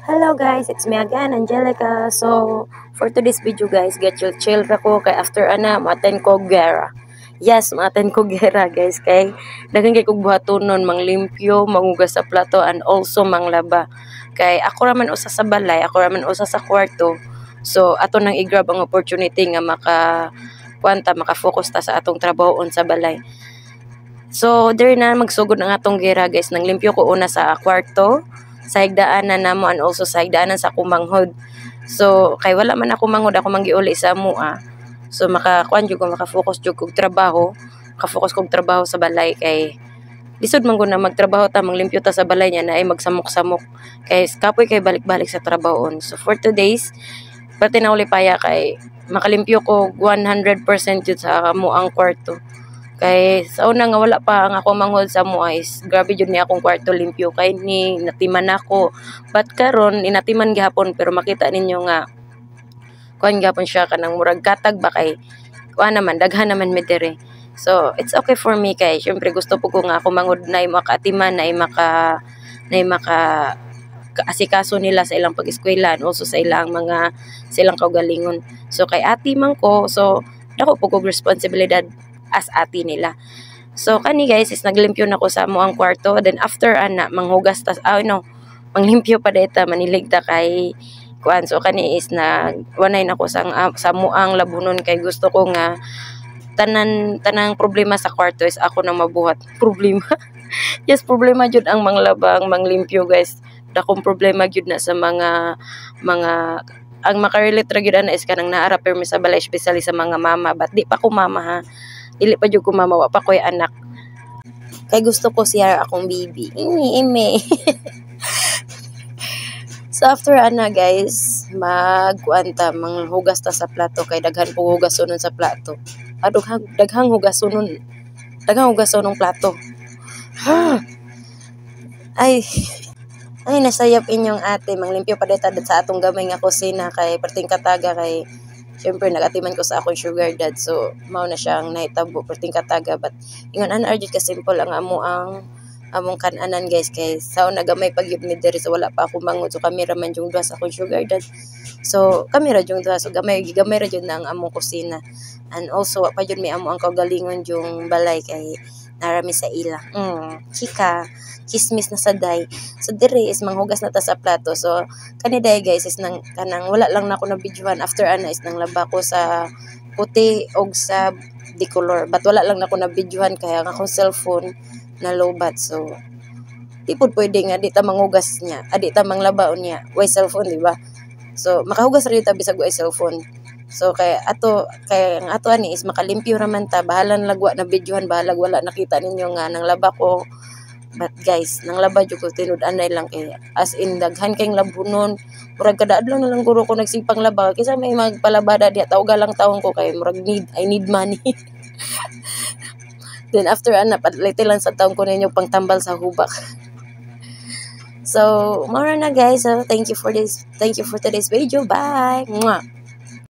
Hello guys, it's me again, Angelica. So, for today's video guys, get chill ra ko kay after ana maten ko gera. Yes, maten ko gera guys kay daghan kay kog buhatonon manglimpyo, mangugas sa plato and also manglaba. Kay ako raman usa sa balay, ako raman usa sa kwarto. So, ato nang i-grab ang opportunity nga maka-focus ta sa atong trabahoon sa balay. So, there na magsugod ang atong gera guys. Nanglimpyo ko una sa kwarto, sa higdaanan namo and also sa higdaanan sa kumanghod. So kay wala man ako manghod, ako manggiuli sa mua. So makakuan jud ko, maka-focus jud kog trabaho, maka-focus kog trabaho sa balay kay lisod man ko na magtrabaho ta, manglimpyo ta sa balay niya na ay magsamok-samok kay kapoy kay balik-balik sa trabahoon. So for today's pati na uli paya kay makalimpyo ko 100% jud sa amuang kwarto. Kay sa una nga wala pa ang ako manghod sa mo is grabe jud ni akong kwarto limpyo kay ni natiman ako. But karon inatiman gihapon pero makita ninyo nga kuan gihapon siya kanang murag katag ba kay kuan naman daghan naman mi dire. So it's okay for me kay syempre gusto po ko nga ako manghod na makaatiman na maka kaasikaso nila sa ilang pag-eskwela and also sa ilang kaugalingon. So kay ati man ko, so dako po kog responsibilidad as ati nila. So kani guys is naglimpyo na ko sa amuang kwarto, then after ana manghugas ta manglimpyo pa deta maniligta kay kuan. So kani is wanay na ko sa amuang labunon kay gusto ko nga tanang problema sa kwarto is ako nang mabuhat. Problema. Yes, problema jud ang manglabang manglimpyo guys. Dakong problema jud na sa mga ang makarelate ra gyud ana is kanang naara permi sa balay, especially sa mga mama, but di pa ko mama ha. Dili pa jud ko mama, wa pa ko'y anak. Kay gusto ko siya akong baby. Ime. So after ana guys, manghugas ta sa plato kay daghan po hugasonon sa plato. Daghang hugasonon. Daghang hugasonong plato. Ha. Ay nasayap inyong ate manglimpyo pa deta sa atong gamay nga kusina kay perting kataga kay syempre nagatiman ko sa akong sugar dad, so mao na siyang nahitabo perting kataga. But ingon ana arjud ka simple ang among kananan guys kay sao nagamay pag yun mi diri, so wala pa ako manghod, so kami ra man jung duha sa akong sugar dad, so kami ra jung duha, so gamay ra jud na ang among kusina and also wa pa jud mi amo ang kaugalingon jung balay kay narami sa ila. Chika chismis na sa day. So dire is manghugas na ta sa plato. So kani day guys is kanang wala lang na ako na videohan after ana is nang laba ko sa puti og sa dicolor, but wala lang na ako na videohan kaya ang akong cellphone na lowbat. So di pud pwede nga di ta manghugas niya, di ta manglabaon niya way cellphone, di ba? So makahugas ra ta bisag way cellphone. So kay ang ato ani is makalimpyo ra man ta, bahalan lagwa na videohan, bahalag wala nakita ninyo nga nang laba ko. But guys, nang laba jud ko tinud-anay lang kay as in daghan kayong labunon. Murag kada adlaw na lang guro ko nagsipang laba kaysa may magpalabada diha, tawga lang taon ko kay murag I need money. Then after ana padlite lang sa taon ko ninyo pangtambal sa hubak. So, mara na guys. So, thank you for today's video. Bye. Mwah.